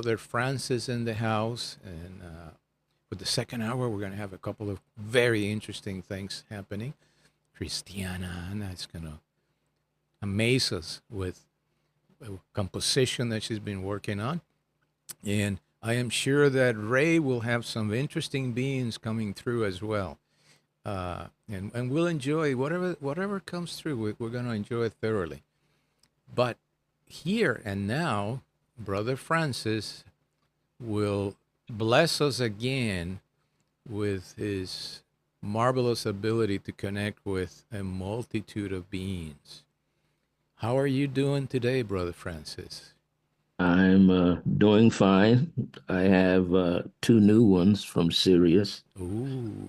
Brother Francis in the house. And for the second hour, we're going to have a couple of very interesting things happening. Christiana is going to amaze us with a composition that she's been working on. And I am sure that Ray will have some interesting beings coming through as well. And we'll enjoy whatever comes through. We're going to enjoy it thoroughly. But here and now, Brother Francis will bless us again with his marvelous ability to connect with a multitude of beings. How are you doing today, Brother Francis? I'm doing fine. I have two new ones from Sirius. Ooh,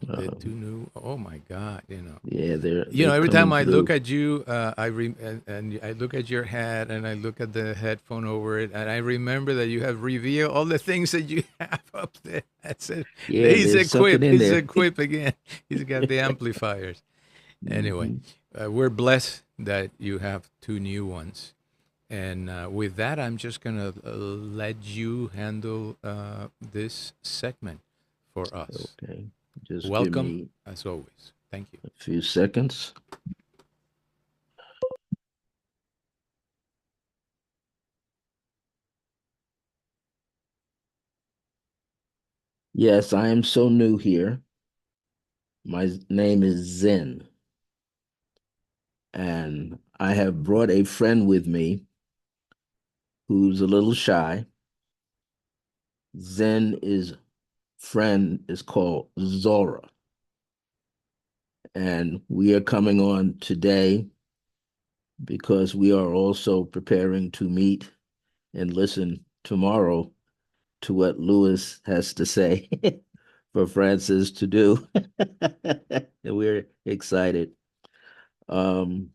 the two Um, new. Oh my God! yeah, they're Every time coming I look through. at you, and I look at your hat, and I look at the headphone over it, and I remember that you have revealed all the things that you have up there. I said, Yeah, he's there's something equipped. in He's there. equipped again. He's got the amplifiers. Anyway, Mhm. we're blessed that you have two new ones. And with that, I'm just going to let you handle this segment for us. Okay, just give Welcome, me as always. Thank you. a few seconds. Yes, I am so new here. My name is Zen, and I have brought a friend with me who's a little shy. Zen is friend is called Zora, and we are coming on today because we are also preparing to meet and listen tomorrow to what Lewis has to say for Francis to do. And we're excited. Um,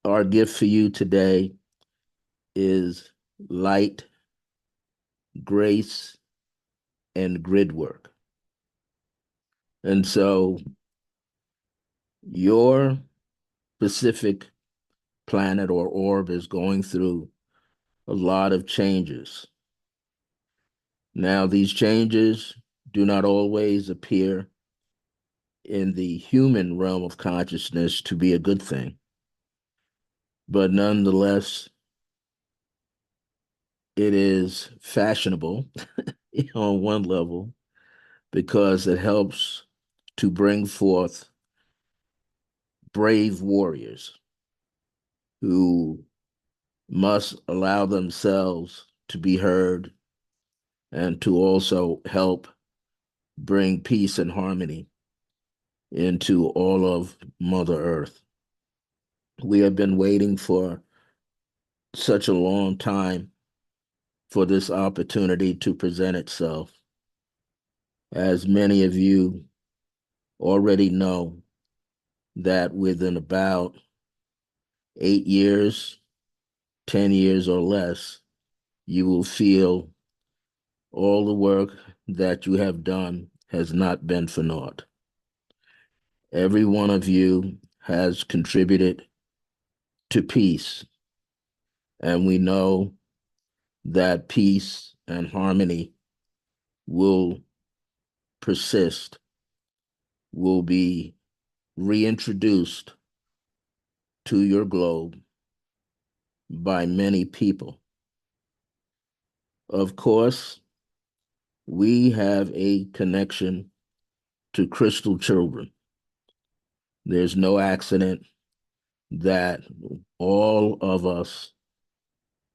our gift for you today is light, grace, and grid work. And so your specific planet or orb is going through a lot of changes. Now, these changes do not always appear in the human realm of consciousness to be a good thing, but nonetheless, it is fashionable on one level because it helps to bring forth brave warriors who must allow themselves to be heard and to also help bring peace and harmony into all of Mother Earth. We have been waiting for such a long time for this opportunity to present itself. As many of you already know, that within about 8 years, 10 years or less, you will feel all the work that you have done has not been for naught. Every one of you has contributed to peace, and we know that peace and harmony will persist, will be reintroduced to your globe by many people. Of course, we have a connection to crystal children. There's no accident that all of us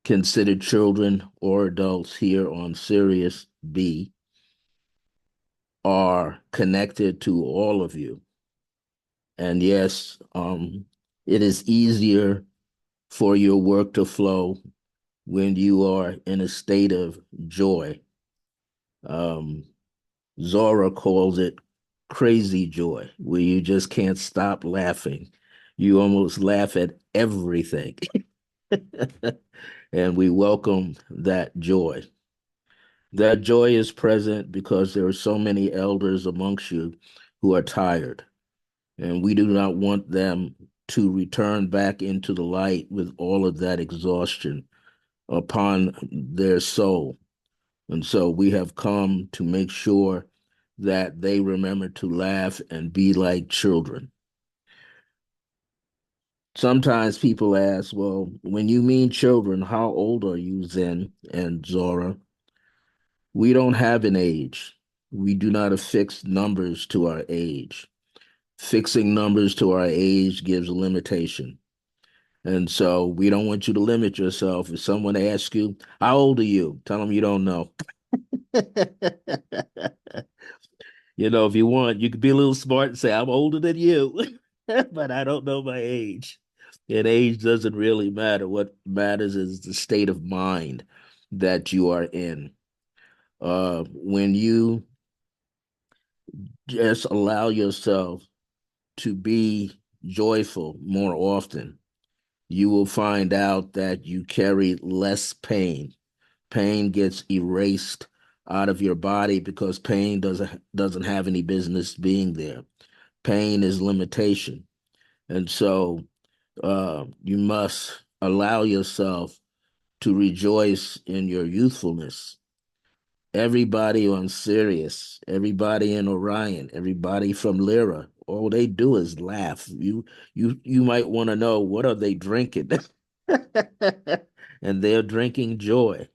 considered children or adults here on Sirius B are connected to all of you. And yes, it is easier for your work to flow when you are in a state of joy. Um, Zora calls it crazy joy, where you just can't stop laughing. You almost laugh at everything. And we welcome that joy. That joy is present because there are so many elders amongst you who are tired, and we do not want them to return back into the light with all of that exhaustion upon their soul. And so we have come to make sure that they remember to laugh and be like children. Sometimes people ask, well, when you mean children, how old are you, Zen and Zora? We don't have an age. We do not affix numbers to our age. Fixing numbers to our age gives a limitation. And so we don't want you to limit yourself. If someone asks you, how old are you? Tell them you don't know. If you want, you could be a little smart and say, I'm older than you, but I don't know my age. And age doesn't really matter. What matters is the state of mind that you are in. When you just allow yourself to be joyful more often, you will find out that you carry less pain. Pain gets erased out of your body because pain doesn't have any business being there. Pain is limitation. And so you must allow yourself to rejoice in your youthfulness. Everybody on Sirius, everybody in Orion, everybody from Lyra, all they do is laugh. You might want to know, what are they drinking? And they're drinking joy.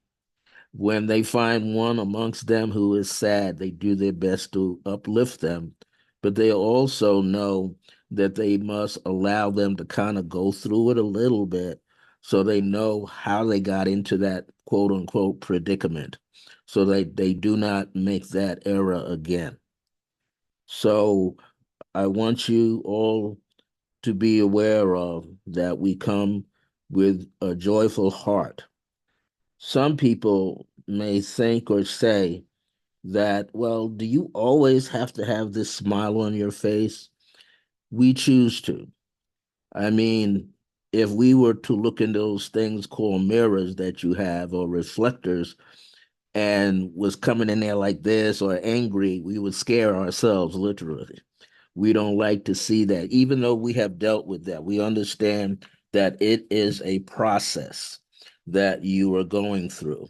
When they find one amongst them who is sad, they do their best to uplift them, but they also know that they must allow them to kind of go through it a little bit so they know how they got into that quote unquote predicament, so they do not make that error again. So I want you all to be aware of that we come with a joyful heart. Some people may think or say that, well, do you always have to have this smile on your face? We choose to. I mean, if we were to look in those things called mirrors that you have or reflectors and was coming in there like this or angry, we would scare ourselves literally. We don't like to see that. Even though we have dealt with that, we understand that it is a process that you are going through.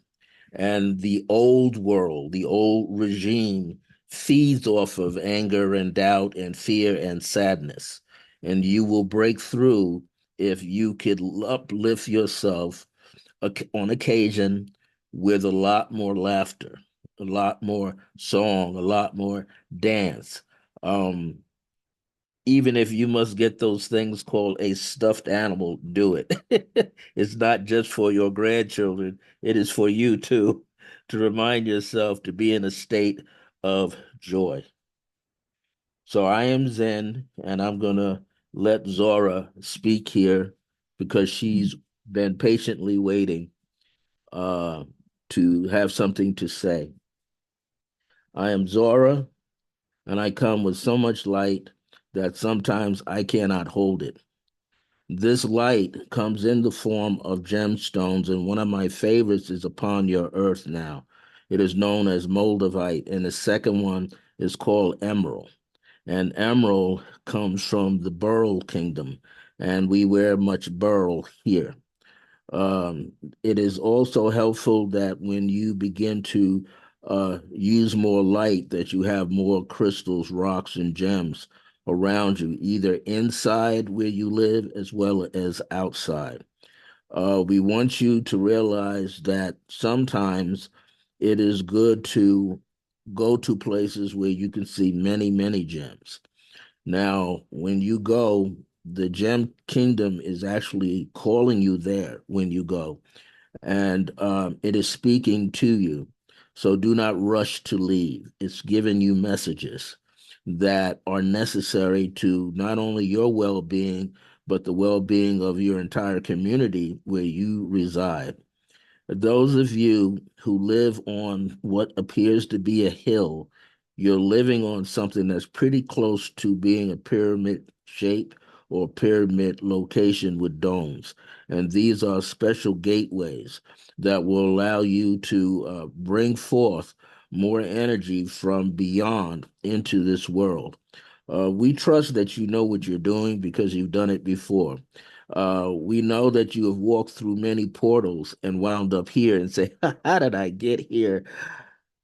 And the old world, the old regime feeds off of anger and doubt and fear and sadness. And you will break through if you could uplift yourself on occasion with a lot more laughter, a lot more song, a lot more dance. Um, Even if you must get those things called a stuffed animal, do it. It's not just for your grandchildren, it is for you too, to remind yourself to be in a state of joy. So I am Zen, and I'm going to let Zora speak here because she's been patiently waiting uh, to have something to say. I am Zora, and I come with so much light that sometimes I cannot hold it. This light comes in the form of gemstones, and one of my favorites is upon your earth now. It is known as moldavite, and the second one is called emerald. And emerald comes from the beryl kingdom, and we wear much beryl here. Um, it is also helpful that when you begin to use more light, that you have more crystals, rocks, and gems around you, either inside where you live as well as outside. We want you to realize that sometimes it is good to go to places where you can see many, many gems. Now, when you go, the gem kingdom is actually calling you there when you go, and it is speaking to you. So do not rush to leave. It's giving you messages that are necessary to not only your well being, but the well being of your entire community where you reside. Those of you who live on what appears to be a hill, you're living on something that's pretty close to being a pyramid shape or pyramid location with domes. And these are special gateways that will allow you to bring forth more energy from beyond into this world. We trust that you know what you're doing because you've done it before. We know that you have walked through many portals and wound up here and say, how did I get here?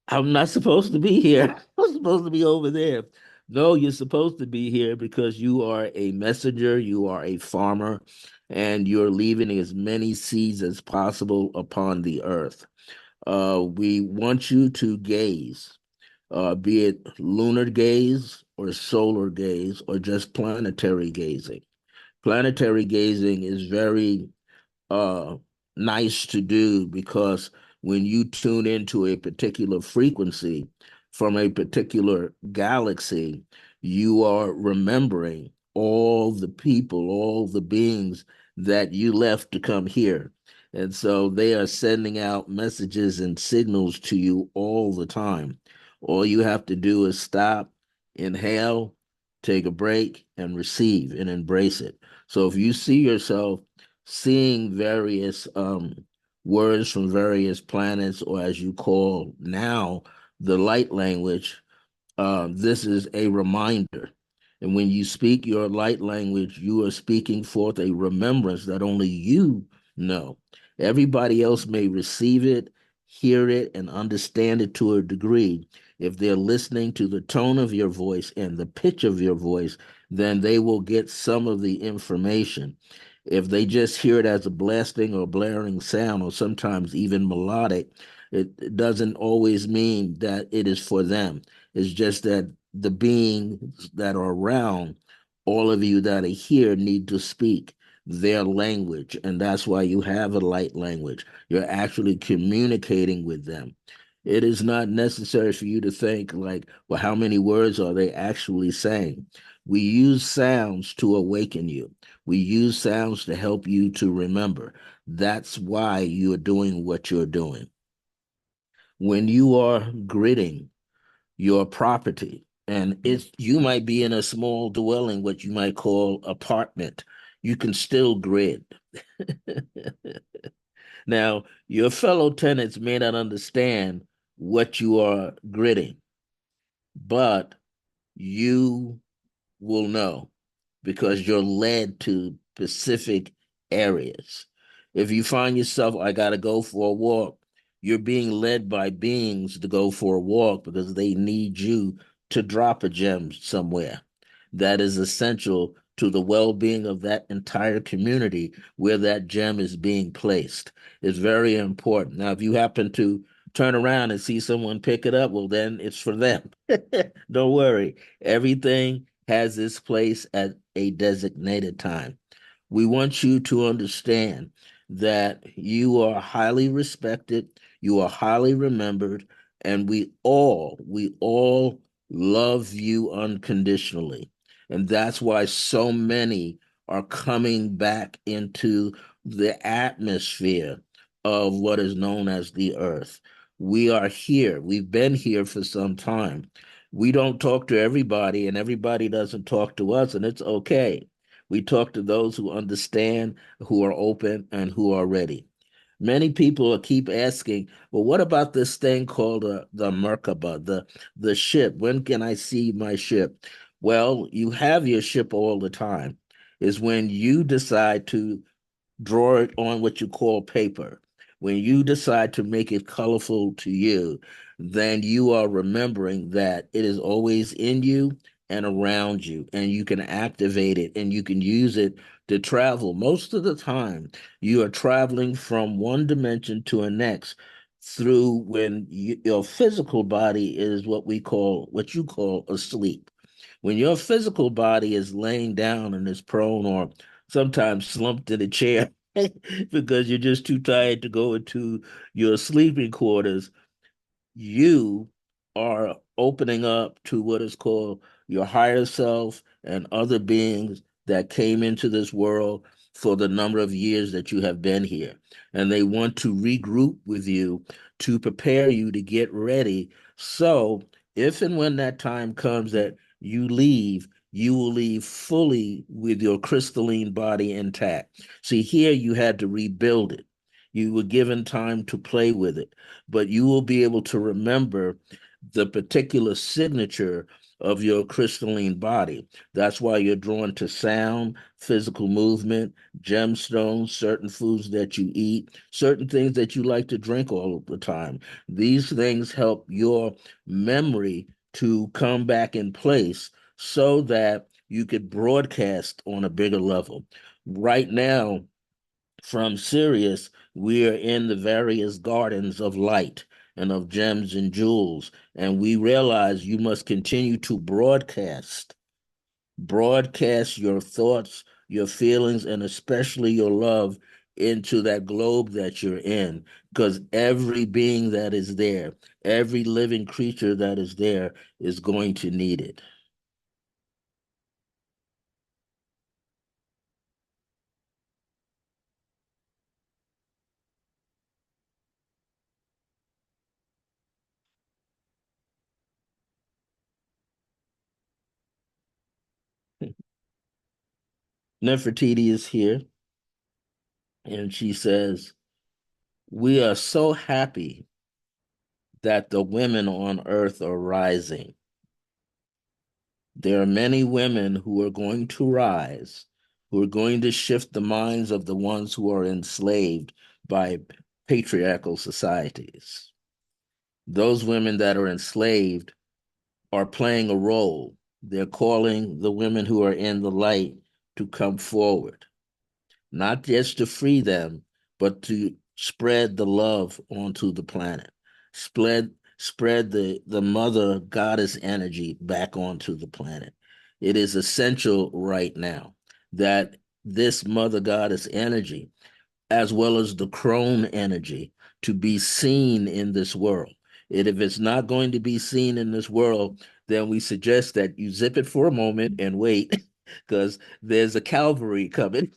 I'm not supposed to be here. I'm supposed to be over there. No, you're supposed to be here because you are a messenger, you are a farmer, and you're leaving as many seeds as possible upon the earth. We want you to gaze, be it lunar gaze or solar gaze or just planetary gazing. Planetary gazing is very uh nice to do because when you tune into a particular frequency from a particular galaxy, you are remembering all the people, all the beings that you left to come here. And so they are sending out messages and signals to you all the time. All you have to do is stop, inhale, take a break, and receive and embrace it. So if you see yourself seeing various words from various planets, or as you call now, the light language, this is a reminder. And when you speak your light language, you are speaking forth a remembrance that only you know. Everybody else may receive it, hear it, and understand it to a degree. If they're listening to the tone of your voice and the pitch of your voice, then they will get some of the information. If they just hear it as a blasting or blaring sound, or sometimes even melodic, it doesn't always mean that it is for them. It's just that the beings that are around, all of you that are here, need to speak their language. And that's why you have a light language. You're actually communicating with them. It is not necessary for you to think like, well, how many words are they actually saying? We use sounds to awaken you. We use sounds to help you to remember. That's why you're doing what you're doing. When you are gridding your property, and it's you might be in a small dwelling, what you might call apartment, you can still grid. Now, your fellow tenants may not understand what you are gridding, but you will know because you're led to specific areas. If you find yourself, I got to go for a walk, you're being led by beings to go for a walk because they need you to drop a gem somewhere. That is essential to the well being of that entire community where that gem is being placed. It's very important. Now, if you happen to turn around and see someone pick it up, well, then it's for them. Don't worry. Everything has its place at a designated time. We want you to understand that you are highly respected, you are highly remembered, and we all love you unconditionally. And that's why so many are coming back into the atmosphere of what is known as the earth. We are here. We've been here for some time. We don't talk to everybody, and everybody doesn't talk to us, and it's okay. We talk to those who understand, who are open, and who are ready. Many people keep asking, well, what about this thing called the Merkaba, the ship? When can I see my ship? Well, you have your ship all the time. Is when you decide to draw it on what you call paper. When you decide to make it colorful to you, then you are remembering that it is always in you and around you, and you can activate it and you can use it to travel. Most of the time, you are traveling from one dimension to a next through when your physical body is what you call asleep. When your physical body is laying down and is prone or sometimes slumped in a chair because you're just too tired to go into your sleeping quarters, you are opening up to what is called your higher self and other beings that came into this world for the number of years that you have been here. And they want to regroup with you to prepare you to get ready. So, if and when that time comes that you leave, you will leave fully with your crystalline body intact. See, here you had to rebuild it. You were given time to play with it, but you will be able to remember the particular signature of your crystalline body. That's why you're drawn to sound, physical movement, gemstones, certain foods that you eat, certain things that you like to drink all the time. These things help your memory to come back in place so that you could broadcast on a bigger level. Right now, from Sirius, we are in the various gardens of light and of gems and jewels, and we realize you must continue to broadcast your thoughts, your feelings, and especially your love into that globe that you're in, because every being that is there, every living creature that is there is going to need it. Nefertiti is here, and she says, we are so happy that the women on earth are rising. There are many women who are going to rise, who are going to shift the minds of the ones who are enslaved by patriarchal societies. Those women that are enslaved are playing a role. They're calling the women who are in the light to come forward, not just to free them, but to spread the love onto the planet, spread the mother goddess energy back onto the planet. It is essential right now that this mother goddess energy, as well as the crone energy, to be seen in this world. And if it's not going to be seen in this world, then we suggest that you zip it for a moment and wait, because there's a cavalry coming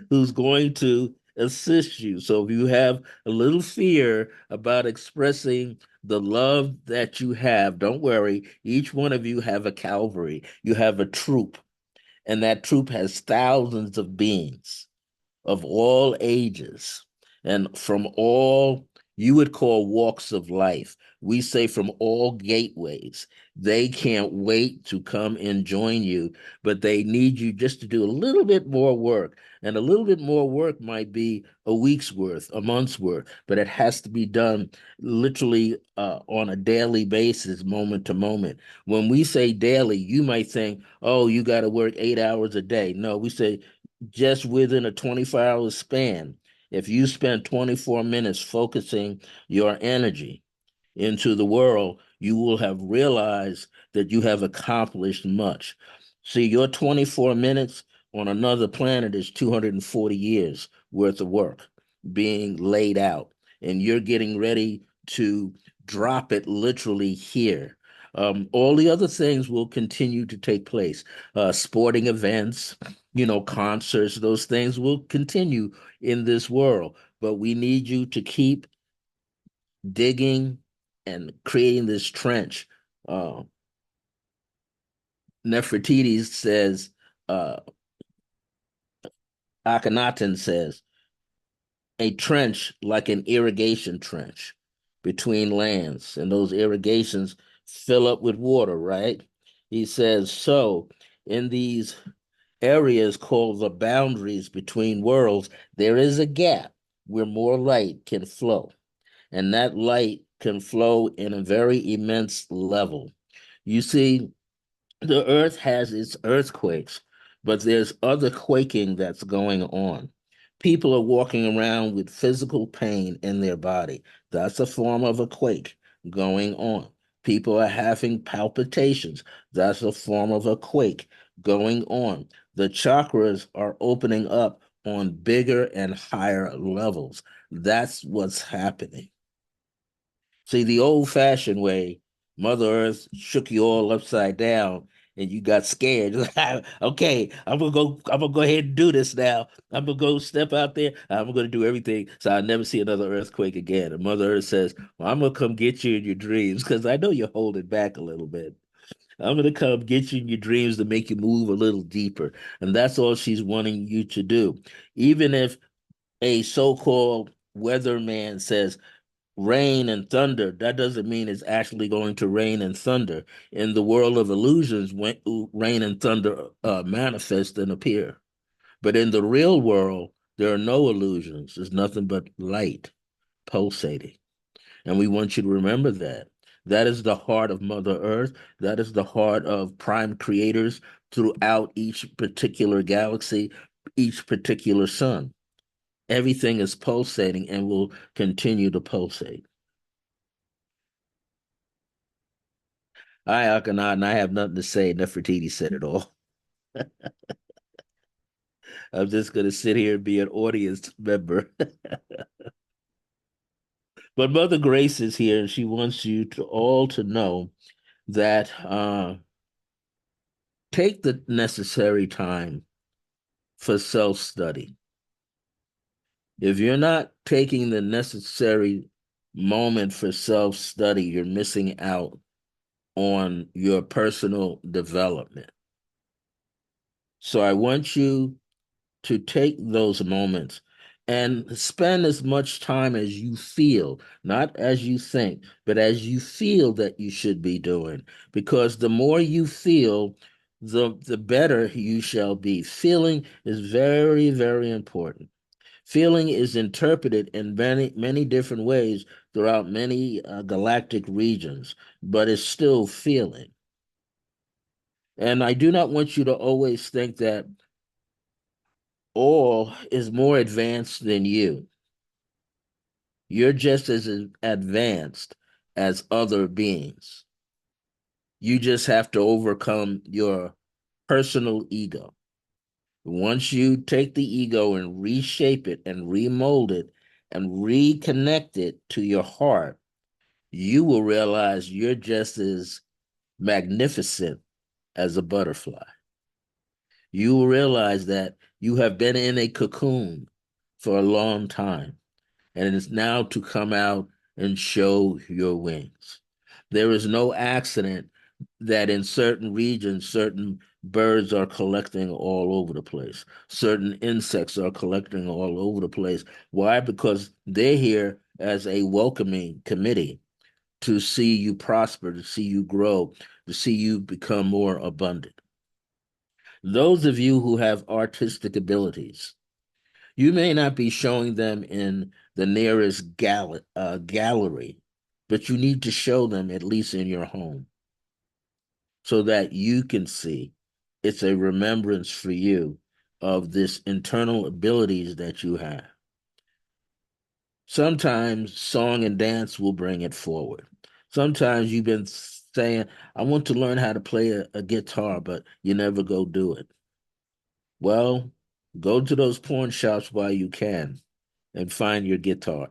who's going to assist you. So if you have a little fear about expressing the love that you have, don't worry. Each one of you have a cavalry. You have a troop, and that troop has thousands of beings of all ages and from all you would call walks of life. We say from all gateways. They can't wait to come and join you, but they need you just to do a little bit more work. And a little bit more work might be a week's worth, a month's worth, but it has to be done literally on a daily basis, moment to moment. When we say daily, you might think, oh, you got to work 8 hours a day. No, we say just within a 24-hour span, if you spend 24 minutes focusing your energy into the world, you will have realized that you have accomplished much. See, your 24 minutes on another planet is 240 years worth of work being laid out, and you're getting ready to drop it literally here. All the other things will continue to take place. Sporting events, concerts, those things will continue in this world. But we need you to keep digging and creating this trench. Uh, Nefertiti says, uh, Akhenaten says, a trench like an irrigation trench between lands, and those irrigations fill up with water, right? He says, so in these areas called the boundaries between worlds, there is a gap where more light can flow, and that light can flow in a very immense level. You see, the earth has its earthquakes, but there's other quaking that's going on. People are walking around with physical pain in their body. That's a form of a quake going on. People are having palpitations. That's a form of a quake going on. The chakras are opening up on bigger and higher levels. That's what's happening. See, the old fashioned way, Mother Earth shook you all upside down and you got scared. Okay, I'm gonna go ahead and do this now. I'm gonna go step out there. I'm gonna do everything so I'll never see another earthquake again. And Mother Earth says, well, I'm gonna come get you in your dreams because I know you're holding back a little bit. I'm gonna come get you in your dreams to make you move a little deeper. And that's all she's wanting you to do. Even if a so-called weatherman says, rain and thunder, that doesn't mean it's actually going to rain and thunder. In the world of illusions, when rain and thunder manifest and appear. But in the real world, there are no illusions. There's nothing but light pulsating. And we want you to remember that. That is the heart of Mother Earth. That is the heart of prime creators throughout each particular galaxy, each particular sun. Everything is pulsating and will continue to pulsate. I, Akhenaten, and I have nothing to say. Nefertiti said it all. I'm just going to sit here and be an audience member. But Mother Grace is here, and she wants you to all to know that take the necessary time for self-study. If you're not taking the necessary moment for self-study, you're missing out on your personal development. So I want you to take those moments and spend as much time as you feel, not as you think, but as you feel that you should be doing. Because the more you feel, the better you shall be. Feeling is very, very important. Feeling is interpreted in many, many different ways throughout many galactic regions, but it's still feeling. And I do not want you to always think that all is more advanced than you. You're just as advanced as other beings. You just have to overcome your personal ego. Once you take the ego and reshape it and remold it and reconnect it to your heart, you will realize you're just as magnificent as a butterfly. You will realize that you have been in a cocoon for a long time, and it's now to come out and show your wings. There is no accident that in certain regions, certain birds are collecting all over the place. Certain insects are collecting all over the place. Why? Because they're here as a welcoming committee to see you prosper, to see you grow, to see you become more abundant. Those of you who have artistic abilities, you may not be showing them in the nearest gallery, but you need to show them at least in your home so that you can see it's a remembrance for you of this internal abilities that you have. Sometimes song and dance will bring it forward. Sometimes you've been saying, I want to learn how to play a guitar, but you never go do it. Well, go to those pawn shops while you can and find your guitar.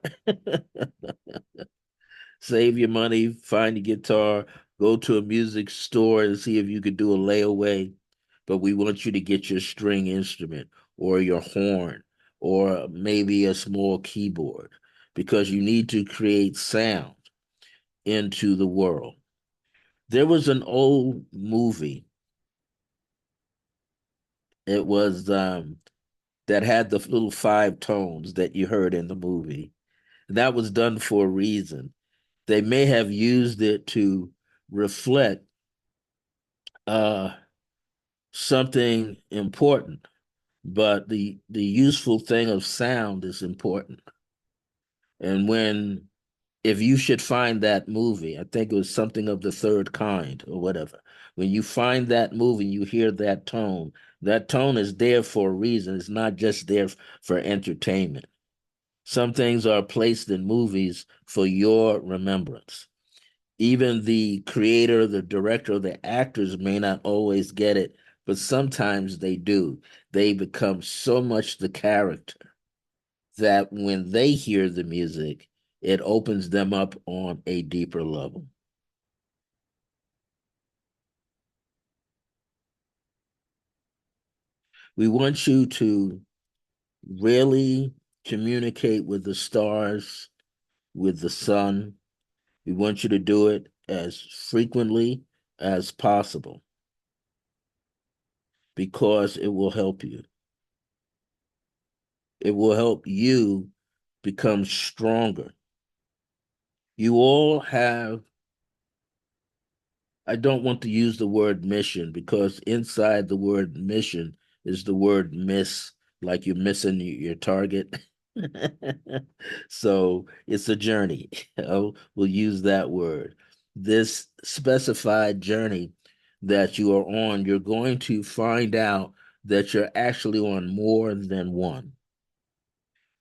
Save your money, find your guitar, go to a music store and see if you could do a layaway. But we want you to get your string instrument or your horn or maybe a small keyboard because you need to create sound into the world. There was an old movie. It was that had the little five tones that you heard in the movie. That was done for a reason. They may have used it to reflect uh, something important, but the useful thing of sound is important. And when if you should find that movie, I think it was something of the third kind or whatever. When you find that movie, you hear that tone is there for a reason. It's not just there for entertainment. Some things are placed in movies for your remembrance. Even the creator, the director, the actors may not always get it, but sometimes they do. They become so much the character that when they hear the music, it opens them up on a deeper level. We want you to really communicate with the stars, with the sun. We want you to do it as frequently as possible because it will help you. It will help you become stronger. You all have, I don't want to use the word mission because inside the word mission is the word miss, like you're missing your target. So it's a journey. We'll use that word. This specified journey that you are on, you're going to find out that you're actually on more than one.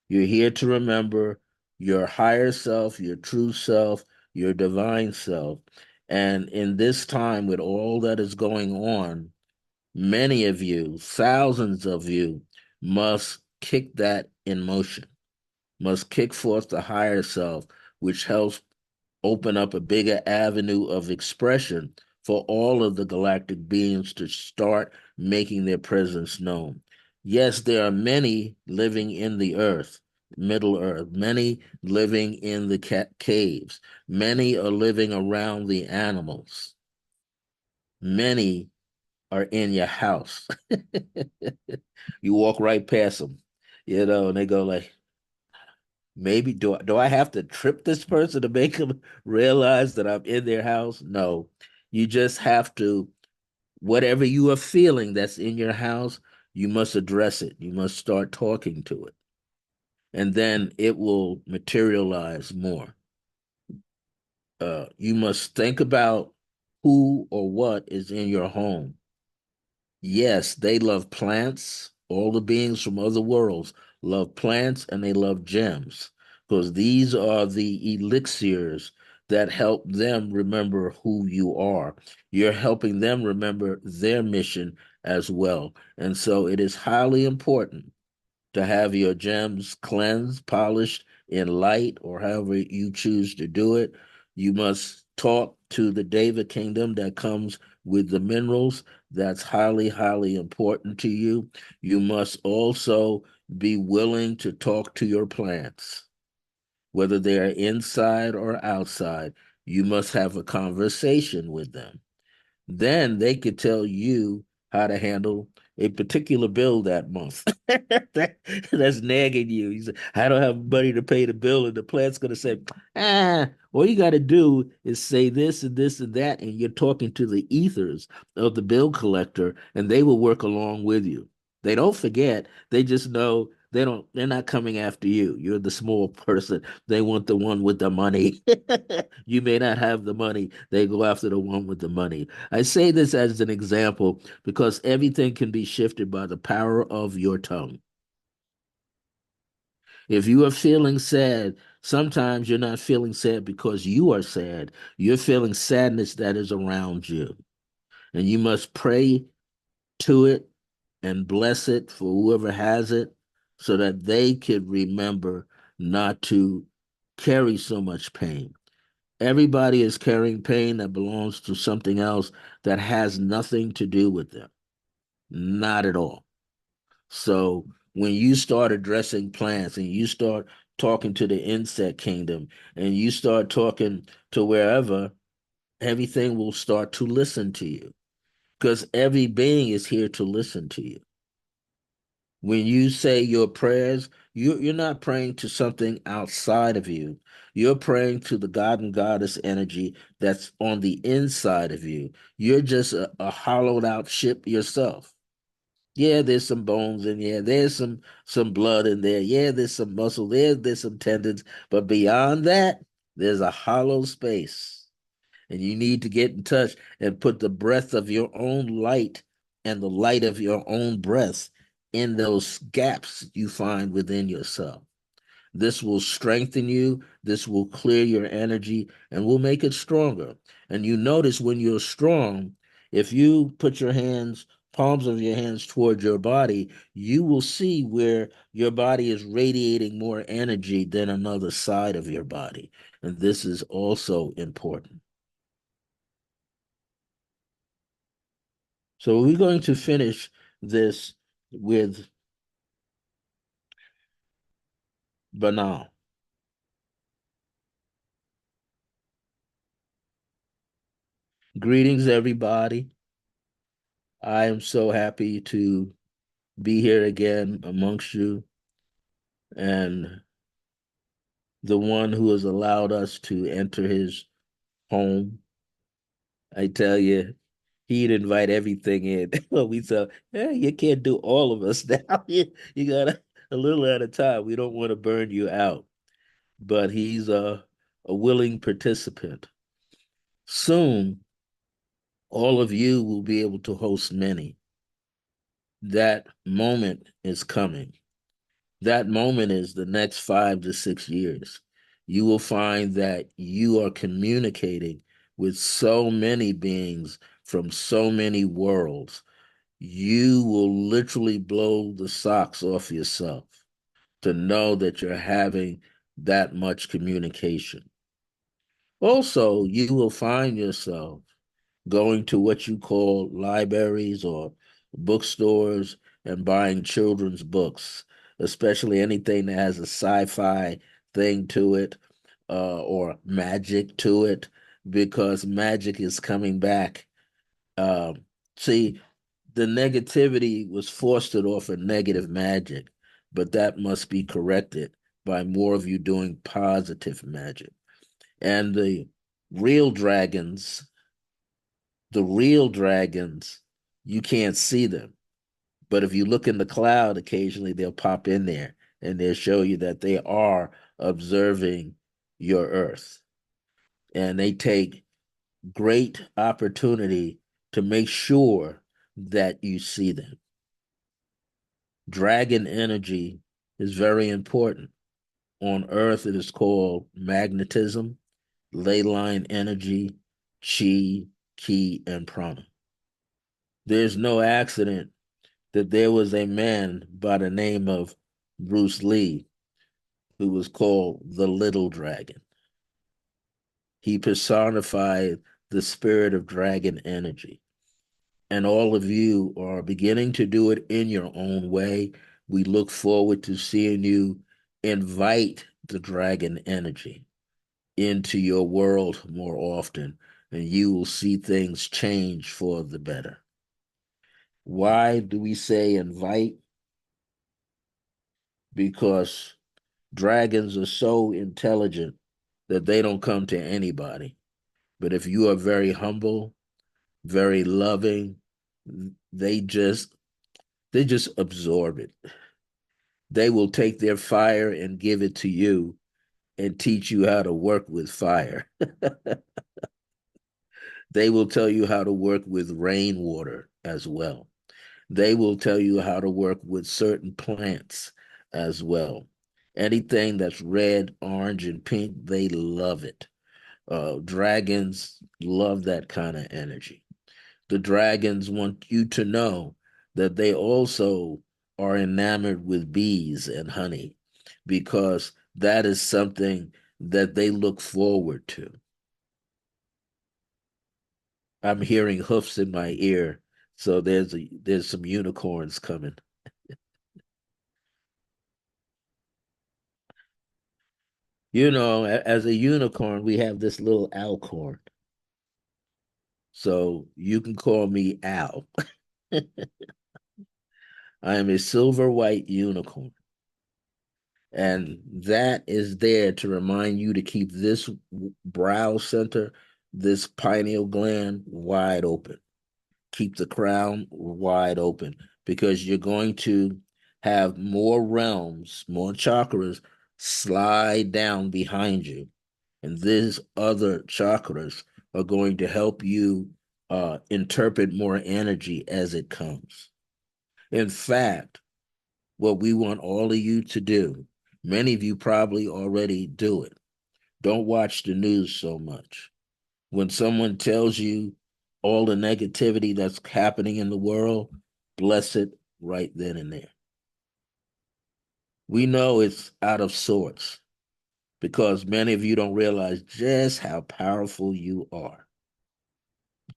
You're here to remember your higher self, your true self, your divine self. And in this time, with all that is going on, many of you, thousands of you, must kick that in motion, must kick forth the higher self, which helps open up a bigger avenue of expression for all of the galactic beings to start making their presence known. Yes, there are many living in the earth, Middle Earth, many living in the caves, many are living around the animals, many are in your house. You walk right past them, and they go like, maybe do I have to trip this person to make them realize that I'm in their house? No. You just have to, whatever you are feeling that's in your house, you must address it. You must start talking to it. And then it will materialize more. You must think about who or what is in your home. Yes, they love plants. All the beings from other worlds love plants and they love gems because these are the elixirs that help them remember who you are. You're helping them remember their mission as well. And so it is highly important to have your gems cleansed, polished in light, or however you choose to do it. You must talk to the David kingdom that comes with the minerals. That's highly, highly important to you. You must also be willing to talk to your plants, whether they are inside or outside. You must have a conversation with them. Then they could tell you how to handle a particular bill that month. That's nagging you. You say, I don't have money to pay the bill, and the plant's going to say, all you got to do is say this and this and that, and you're talking to the ethers of the bill collector, and they will work along with you. They don't forget. They just know they're not coming after you. You're the small person. They want the one with the money. You may not have the money. They go after the one with the money. I say this as an example because everything can be shifted by the power of your tongue. If you are feeling sad, sometimes you're not feeling sad because you are sad. You're feeling sadness that is around you. And you must pray to it and bless it for whoever has it so that they could remember not to carry so much pain. Everybody is carrying pain that belongs to something else that has nothing to do with them. Not at all. So when you start addressing plants and you start talking to the insect kingdom and you start talking to wherever, everything will start to listen to you because every being is here to listen to you. When you say your prayers, you're not praying to something outside of you. You're praying to the God and Goddess energy that's on the inside of you. You're just a hollowed out ship yourself. Yeah, there's some bones in there. There's some blood in there. Yeah, there's some muscle. There's some tendons. But beyond that, there's a hollow space. And you need to get in touch and put the breath of your own light and the light of your own breath in those gaps you find within yourself. This will strengthen you, this will clear your energy, and will make it stronger. And you notice when you're strong, if you put your hands, palms of your hands toward your body, you will see where your body is radiating more energy than another side of your body. And this is also important. So we're going to finish this with banal. Greetings, everybody. I am so happy to be here again amongst you. And the one who has allowed us to enter his home. I tell you, he'd invite everything in. Well, we thought, hey, you can't do all of us now. You got a little at a time. We don't want to burn you out. But he's a willing participant. Soon, all of you will be able to host many. That moment is coming. That moment is the next 5 to 6 years. You will find that you are communicating with so many beings from so many worlds. You will literally blow the socks off yourself to know that you're having that much communication. Also, you will find yourself going to what you call libraries or bookstores and buying children's books, especially anything that has a sci-fi thing to it, or magic to it, because magic is coming back. Um, See, the negativity was fostered off of negative magic, but that must be corrected by more of you doing positive magic. And real dragons the real dragons, you can't see them. But if you look in the cloud, occasionally they'll pop in there and they'll show you that they are observing your earth. And they take great opportunity to make sure that you see them. Dragon energy is very important. On earth, it is called magnetism, ley line energy, chi, ki, and prana. There's no accident that there was a man by the name of Bruce Lee who was called the Little Dragon. He personified the spirit of dragon energy. And all of you are beginning to do it in your own way. We look forward to seeing you invite the dragon energy into your world more often, and you will see things change for the better. Why do we say invite? Because dragons are so intelligent that they don't come to anybody. But if you are very humble, very loving, they just they just absorb it. They will take their fire and give it to you and teach you how to work with fire. They will tell you how to work with rainwater as well. They will tell you how to work with certain plants as well. Anything that's red, orange, and pink, they love it. Dragons love that kind of energy. The dragons want you to know that they also are enamored with bees and honey because that is something that they look forward to. I'm hearing hoofs in my ear, so there's some unicorns coming. You know, as a unicorn, we have this little alcorn. So you can call me Al. I am a silver white unicorn. And that is there to remind you to keep this brow center, this pineal gland wide open. Keep the crown wide open because you're going to have more realms, more chakras slide down behind you. And these other chakras are going to help you interpret more energy as it comes. In fact, what we want all of you to do, many of you probably already do it. Don't watch the news so much. When someone tells you all the negativity that's happening in the world, bless it right then and there. We know it's out of sorts because many of you don't realize just how powerful you are.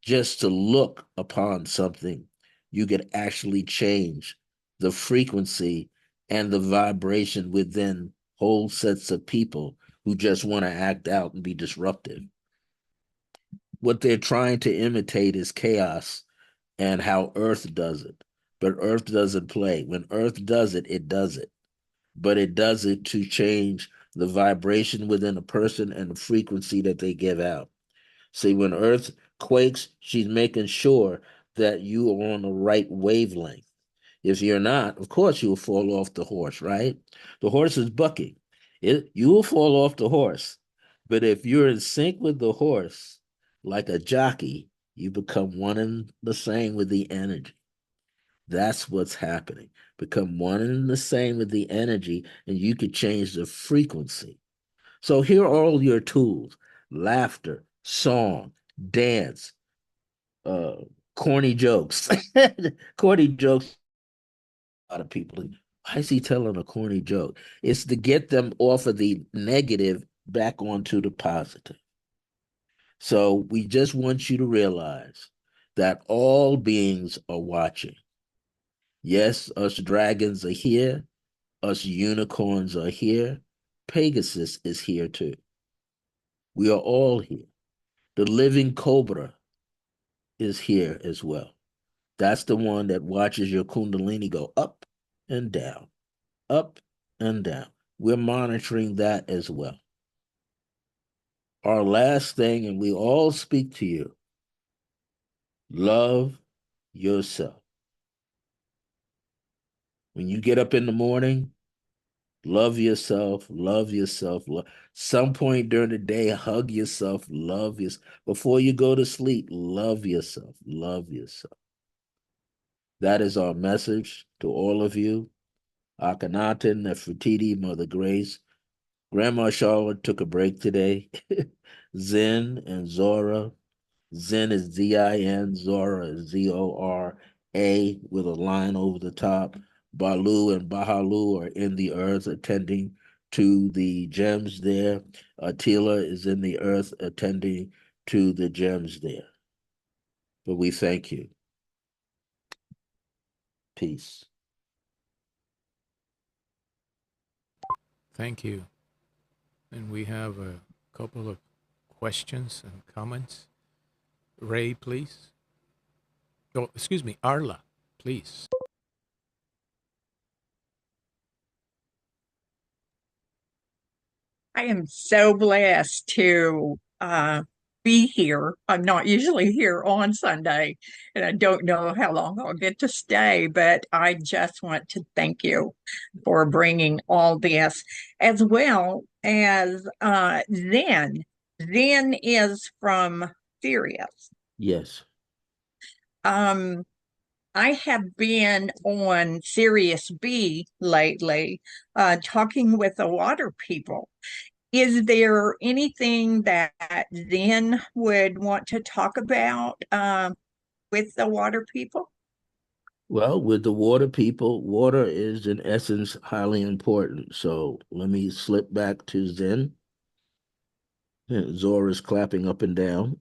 Just to look upon something, you could actually change the frequency and the vibration within whole sets of people who just want to act out and be disruptive. What they're trying to imitate is chaos and how Earth does it. But Earth doesn't play. When Earth does it, it does it. But it does it to change the vibration within a person and the frequency that they give out. See, when Earth quakes, she's making sure that you are on the right wavelength. If you're not, of course you'll fall off the horse, right? The horse is bucking. You will fall off the horse. But if you're in sync with the horse, like a jockey, you become one and the same with the energy. That's what's happening. Become one and the same with the energy, and you could change the frequency. So here are all your tools: laughter, song, dance, uh, corny jokes. Corny jokes, a lot of people. Why is he telling a corny joke? It's to get them off of the negative back onto the positive. So we just want you to realize that all beings are watching. Yes, us dragons are here, us unicorns are here, Pegasus is here too. We are all here. The living cobra is here as well. That's the one that watches your kundalini go up and down, up and down. We're monitoring that as well. Our last thing, and we all speak to you: love yourself. When you get up in the morning, love yourself, love yourself. Some point during the day, hug yourself, love yourself. Before you go to sleep, love yourself, love yourself. That is our message to all of you. Akhenaten, Nefertiti, Mother Grace. Grandma Charlotte took a break today. Zen and Zora. Zen is Z-I-N, Zora is Z-O-R-A with a line over the top. Balu and Bahalu are in the earth attending to the gems there. Attila is in the earth attending to the gems there. But we thank you. Peace. Thank you. And we have a couple of questions and comments. Ray, please. Oh, excuse me, Arla, please. I am so blessed to be here. I'm not usually here on Sunday, and I don't know how long I'll get to stay, but I just want to thank you for bringing all this, as well as Zen. Zen is from Sirius. Yes. Um, I have been on Sirius B lately, talking with the water people. Is there anything that Zen would want to talk about with the water people? Well, with the water people, water is in essence highly important. So let me slip back to Zen. Zora's clapping up and down.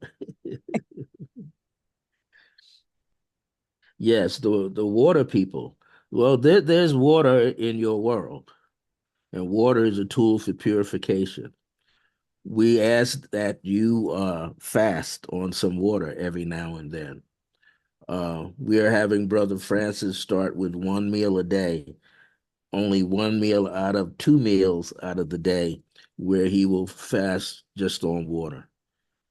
Yes, the water people. Well, there's water in your world, and water is a tool for purification. We ask that you fast on some water every now and then. We are having Brother Francis start with one meal a day, only one meal out of two meals out of the day, where he will fast just on water.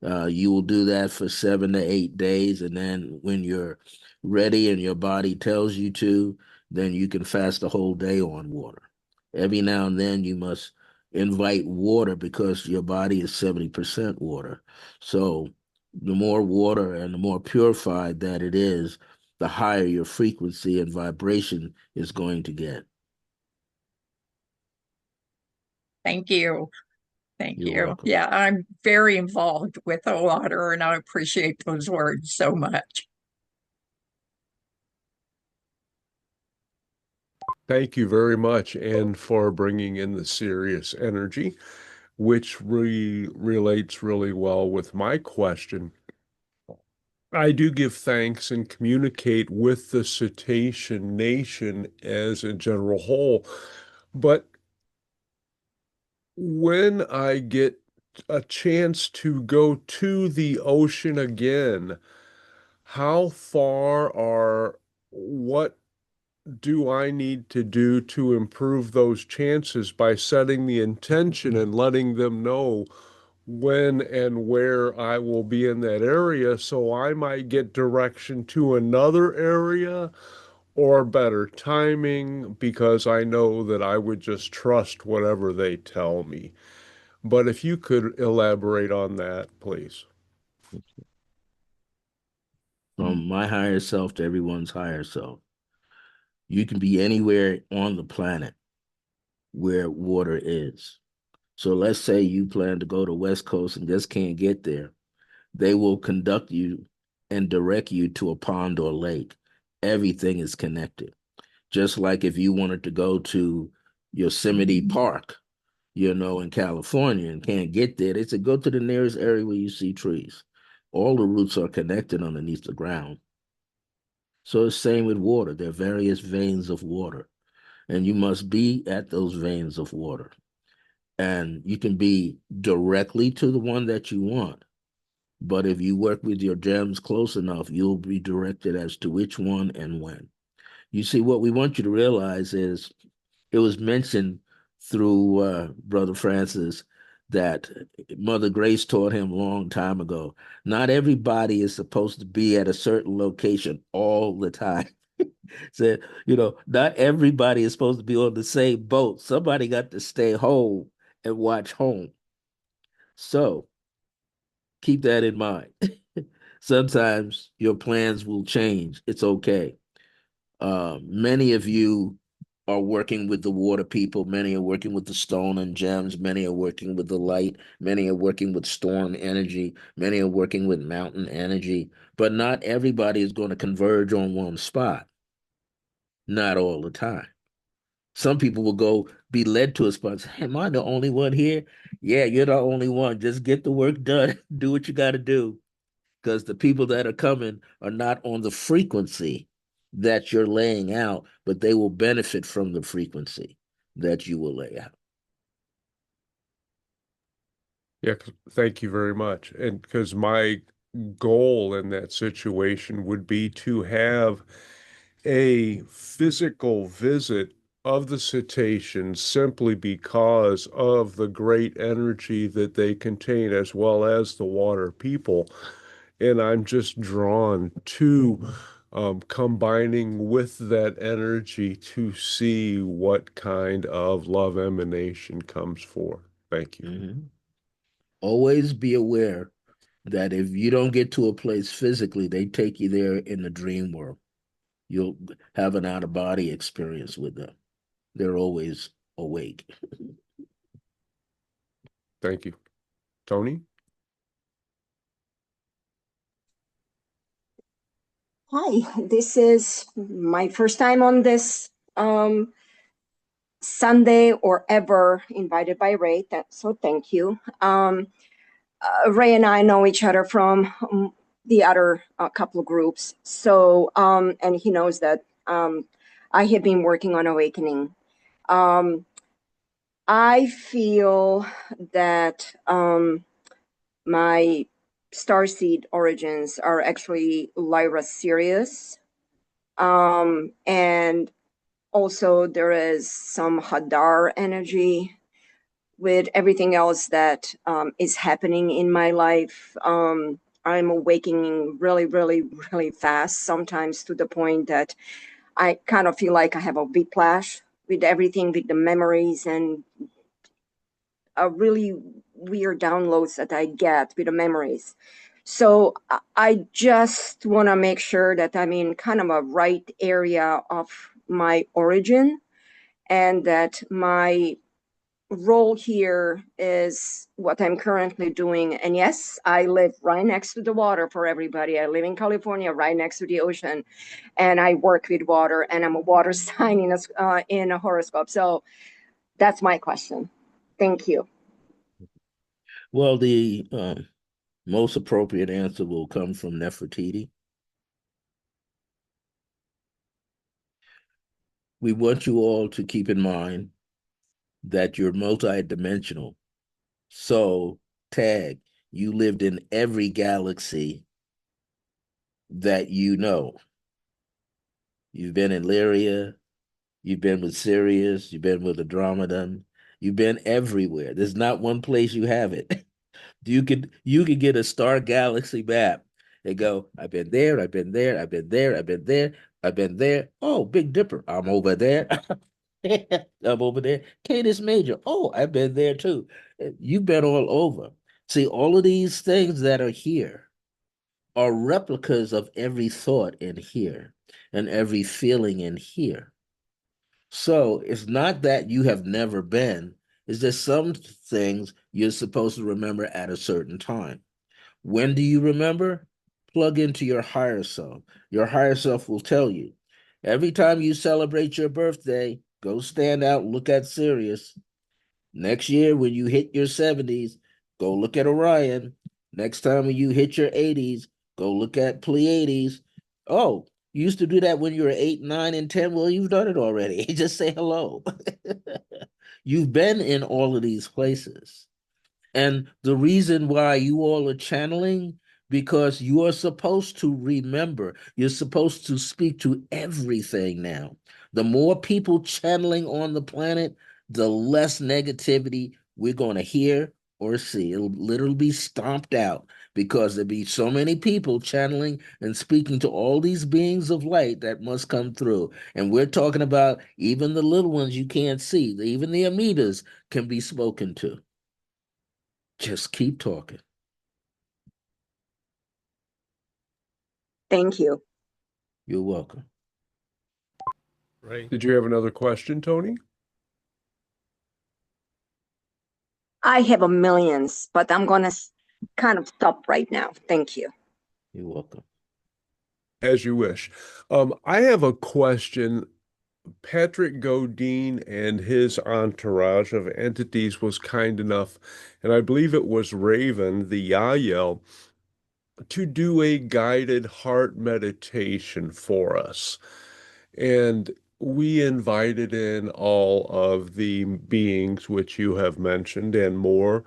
You will do that for 7 to 8 days, and then when you're ready and your body tells you to, then you can fast the whole day on water. Every now and then you must invite water because your body is 70% water. So the more water and the more purified that it is, the higher your frequency and vibration is going to get. Thank you. Thank You're you. welcome. Yeah, I'm very involved with the water and I appreciate those words so much. Thank you very much, and for bringing in the serious energy, which relates really well with my question. I do give thanks and communicate with the cetacean nation as a general whole, but when I get a chance to go to the ocean again, how far are what do I need to do to improve those chances by setting the intention and letting them know when and where I will be in that area, so I might get direction to another area or better timing because I know that I would just trust whatever they tell me. But if you could elaborate on that, please. From my higher self to everyone's higher self, you can be anywhere on the planet where water is. So let's say you plan to go to West Coast and just can't get there. They will conduct you and direct you to a pond or lake. Everything is connected. Just like if you wanted to go to Yosemite Park, in California and can't get there, they said go to the nearest area where you see trees. All the roots are connected underneath the ground. So it's the same with water. There are various veins of water, and you must be at those veins of water. And you can be directly to the one that you want. But if you work with your gems close enough, you'll be directed as to which one and when. You see, what we want you to realize is it was mentioned through Brother Francis that Mother Grace taught him a long time ago. Not everybody is supposed to be at a certain location all the time. So, not everybody is supposed to be on the same boat. Somebody got to stay home and watch home. So keep that in mind. Sometimes your plans will change. It's okay. Many of you are working with the water people. Many are working with the stone and gems. Many are working with the light. Many are working with storm energy. Many are working with mountain energy. But not everybody is going to converge on one spot. Not all the time. Some people will go be led to a spot and say, hey, am I the only one here? Yeah, you're the only one. Just get the work done. Do what you got to do. Because the people that are coming are not on the frequency that you're laying out, but they will benefit from the frequency that you will lay out. Yeah, thank you very much. And because my goal in that situation would be to have a physical visit of the cetaceans simply because of the great energy that they contain, as well as the water people. And I'm just drawn to combining with that energy to see what kind of love emanation comes forth. Thank you. Mm-hmm. Always be aware that if you don't get to a place physically, they take you there in the dream world. You'll have an out of body experience with them. They're always awake. Thank you. Tony? Hi, this is my first time on this Sunday or ever invited by Ray. So thank you. Ray and I know each other from the other couple of groups. So, and he knows that I have been working on awakening. I feel that my starseed origins are actually Lyra Sirius. And also there is some Hadar energy with everything else that is happening in my life. I'm awakening really, really, really fast, sometimes to the point that I kind of feel like I have a whiplash with everything, with the memories and really weird downloads that I get with the memories. So I just want to make sure that I'm in kind of a right area of my origin and that my role here is what I'm currently doing. And yes, I live right next to the water for everybody. I live in California, right next to the ocean, and I work with water, and I'm a water sign in a horoscope. So that's my question. Thank you. Well, the most appropriate answer will come from Nefertiti. We want you all to keep in mind that you're multidimensional. So, tag, you lived in every galaxy that you know. You've been in Lyria. You've been with Sirius. You've been with Andromeda. You've been everywhere. There's not one place you haven't. You could get a star galaxy map and go, I've been there, I've been there, I've been there, I've been there, I've been there. Oh, Big Dipper, I'm over there. I'm over there. Canis Major. Oh, I've been there too. You've been all over. See, all of these things that are here are replicas of every thought in here and every feeling in here. So it's not that you have never been, it's just some things you're supposed to remember at a certain time. When do you remember? Plug into your higher self. Your higher self will tell you. Every time you celebrate your birthday, go stand out and look at Sirius. Next year, when you hit your 70s, go look at Orion. Next time when you hit your 80s, go look at Pleiades. Oh, you used to do that when you were 8, 9, and 10. Well, you've done it already. Just say hello. You've been in all of these places. And the reason why you all are channeling, because you are supposed to remember, you're supposed to speak to everything now. The more people channeling on the planet, the less negativity we're going to hear or see. It'll literally be stomped out because there'll be so many people channeling and speaking to all these beings of light that must come through. And we're talking about even the little ones you can't see, even the amoebas can be spoken to. Just keep talking. Thank you. You're welcome. Right. Did you have another question, Tony? I have a millions, but I'm going to kind of stop right now. Thank you. You're welcome. As you wish. I have a question. Patrick Godine and his entourage of entities was kind enough, and I believe it was Raven, the Yael, to do a guided heart meditation for us. And we invited in all of the beings which you have mentioned and more,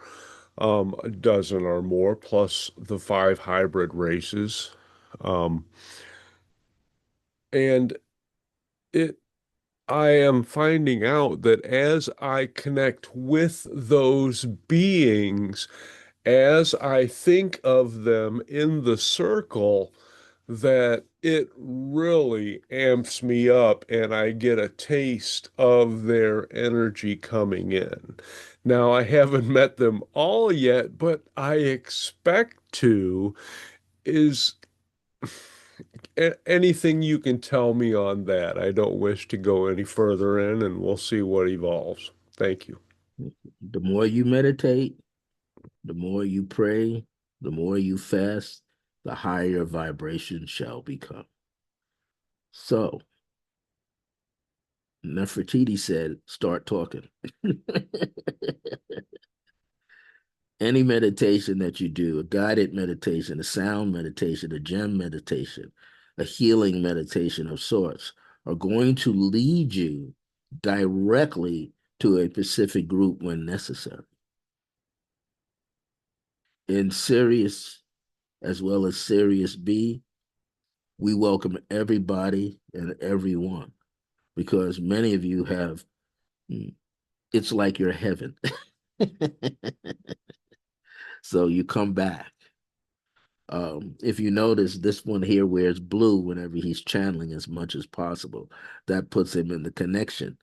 a dozen or more, plus the 5 hybrid races. Um, and it I am finding out that as I connect with those beings, as I think of them in the circle, that it really amps me up and I get a taste of their energy coming in. Now, I haven't met them all yet, but I expect to. Is anything you can tell me on that? I don't wish to go any further in, and we'll see what evolves. Thank you. The more you meditate, the more you pray, the more you fast, the higher your vibration shall become. So, Nefertiti said, start talking. Any meditation that you do, a guided meditation, a sound meditation, a gem meditation, a healing meditation of sorts, are going to lead you directly to a specific group when necessary. In Sirius, as well as Sirius B, we welcome everybody and everyone because many of you have, it's like your heaven. So you come back. If you notice, this one here wears blue whenever he's channeling as much as possible. That puts him in the connection.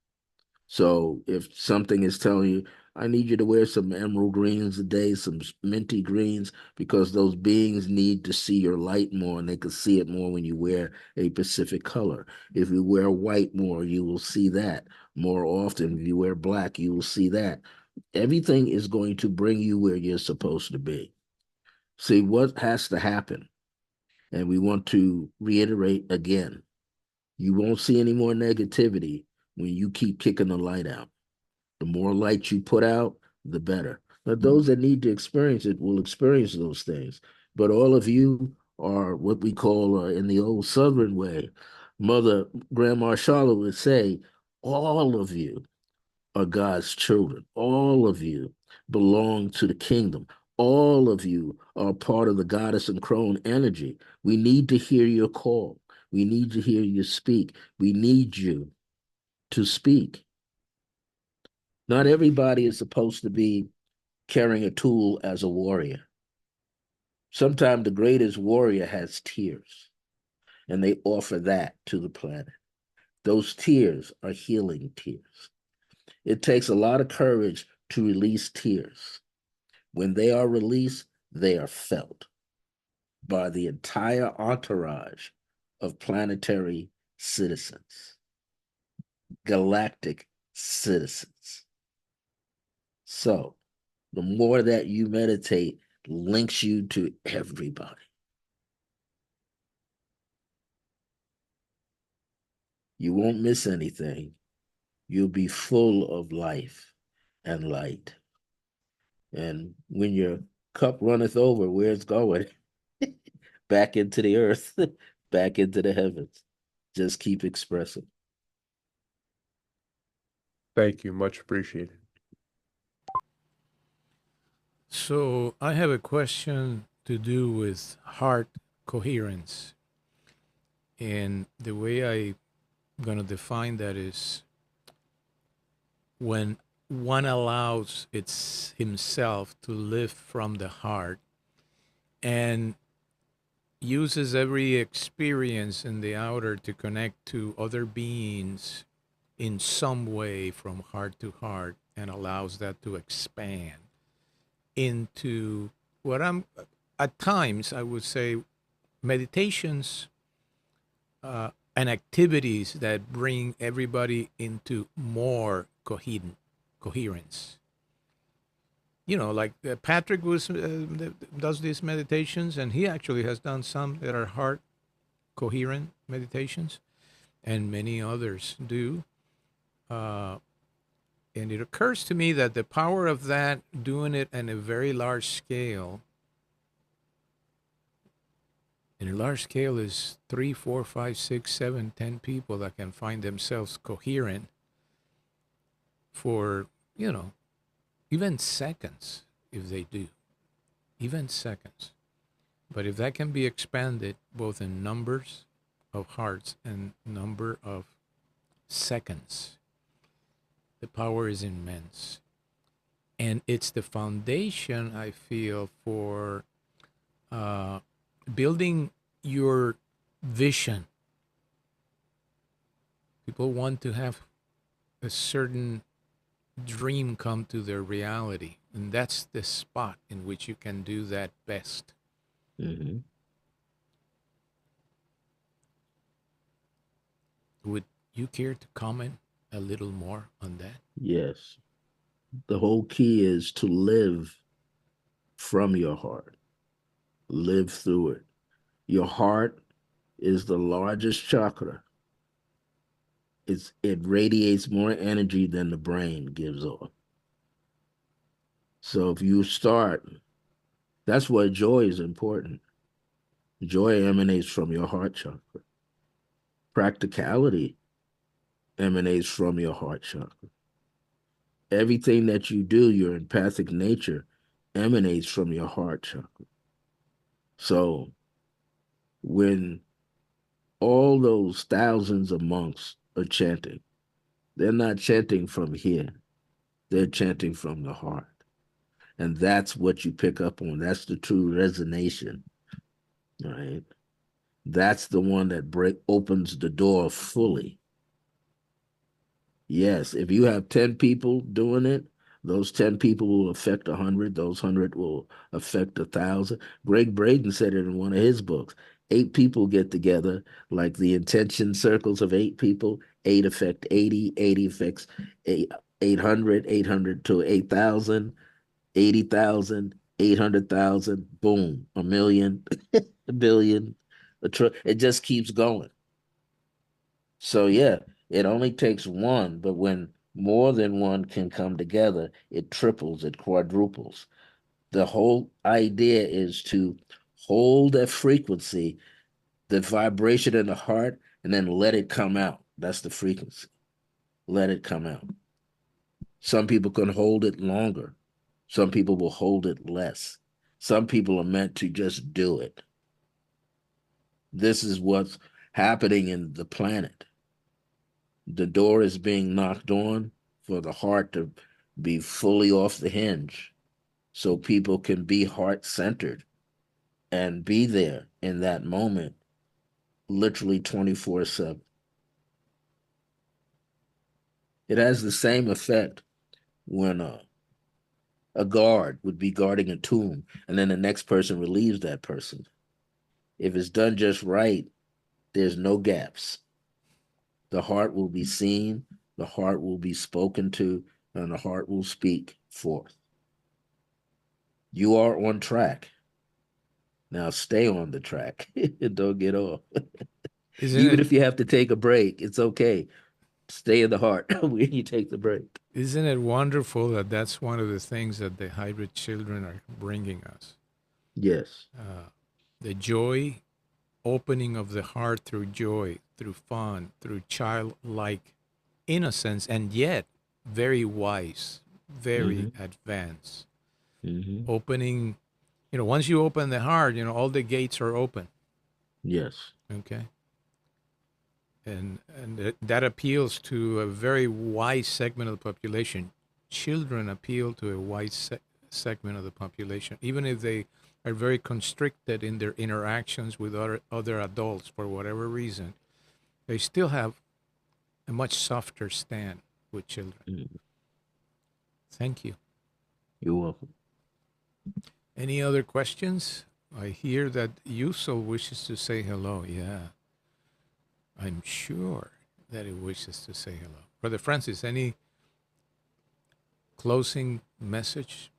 So if something is telling you, I need you to wear some emerald greens a day, some minty greens, because those beings need to see your light more and they can see it more when you wear a specific color. If you wear white more, you will see that more often. If you wear black, you will see that. Everything is going to bring you where you're supposed to be. See, what has to happen, and we want to reiterate again, you won't see any more negativity when you keep kicking the light out. The more light you put out, the better. But those that need to experience it will experience those things. But all of you are what we call, in the old Southern way, Grandma Charlotte would say, all of you are God's children. All of you belong to the kingdom. All of you are part of the goddess and crone energy. We need to hear your call. We need to hear you speak. We need you to speak. Not everybody is supposed to be carrying a tool as a warrior. Sometimes the greatest warrior has tears, and they offer that to the planet. Those tears are healing tears. It takes a lot of courage to release tears. When they are released, they are felt by the entire entourage of planetary citizens, galactic citizens. So the more that you meditate links you to everybody. You won't miss anything. You'll be full of life and light. And when your cup runneth over, where it's going? Back into the earth, back into the heavens. Just keep expressing. Thank you. Much appreciated. So I have a question to do with heart coherence. And the way I'm going to define that is when one allows himself to live from the heart and uses every experience in the outer to connect to other beings in some way from heart to heart and allows that to expand into what at times I would say meditations and activities that bring everybody into more coherence. You know, like Patrick does these meditations, and he actually has done some that are heart coherent meditations, and many others do. And it occurs to me that the power of that, doing it on a very large scale, and a large scale is 3, 4, 5, 6, 7, 10 people that can find themselves coherent for, even seconds if they do. Even seconds. But if that can be expanded both in numbers of hearts and number of seconds, the power is immense. And it's the foundation, I feel, for building your vision. People want to have a certain dream come to their reality. And that's the spot in which you can do that best. Mm-hmm. Would you care to comment a little more on that? Yes. The whole key is to live from your heart. Live through it. Your heart is the largest chakra. It radiates more energy than the brain gives off. So if you start, that's why joy is important. Joy emanates from your heart chakra. Practicality emanates from your heart chakra. Everything that you do, your empathic nature, emanates from your heart chakra. So when all those thousands of monks are chanting, they're not chanting from here. They're chanting from the heart. And that's what you pick up on. That's the true resonation, right? That's the one that opens the door fully. Yes, if you have 10 people doing it, those 10 people will affect 100. Those 100 will affect 1,000. Greg Braden said it in one of his books. 8 people get together, like the intention circles of 8 people. 8 affect 80, 80 affects 800, 800 to 8,000, 80,000, 800,000, boom, a million, a billion, it just keeps going. So yeah, it only takes one, but when more than one can come together, it triples, it quadruples. The whole idea is to hold that frequency, the vibration in the heart, and then let it come out. That's the frequency. Let it come out. Some people can hold it longer. Some people will hold it less. Some people are meant to just do it. This is what's happening in the planet. The door is being knocked on for the heart to be fully off the hinge so people can be heart-centered and be there in that moment, literally 24/7. It has the same effect when a guard would be guarding a tomb and then the next person relieves that person. If it's done just right, there's no gaps. The heart will be seen, the heart will be spoken to, and the heart will speak forth. You are on track. Now stay on the track. Don't get off. Even if you have to take a break, it's okay. Stay in the heart when you take the break. Isn't it wonderful that that's one of the things that the hybrid children are bringing us? Yes. The joy, opening of the heart through joy, through fun, through childlike innocence, and yet very wise, very advanced. Opening, once you open the heart, all the gates are open. Yes. Okay. And that appeals to a very wide segment of the population. Children appeal to a wide segment of the population, even if they are very constricted in their interactions with other adults for whatever reason. They still have a much softer stand with children. Thank you. You're welcome. Any other questions? I hear that Yusel wishes to say hello. Yeah. I'm sure that it wishes to say hello. Brother Francis, any closing message?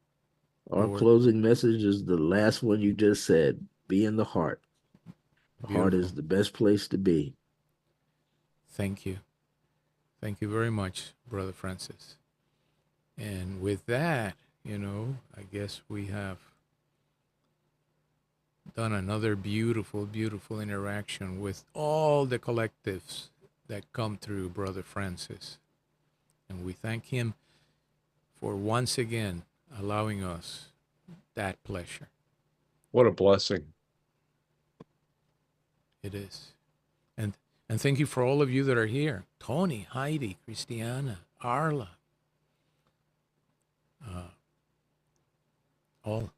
Our closing message is the last one you just said. Be in the heart. The heart is the best place to be. Thank you. Thank you very much, Brother Francis. And with that, I guess we have done another beautiful, beautiful interaction with all the collectives that come through Brother Francis. And we thank him for once again allowing us that pleasure. What a blessing. It is. And thank you for all of you that are here. Tony, Heidi, Christiana, Arla. All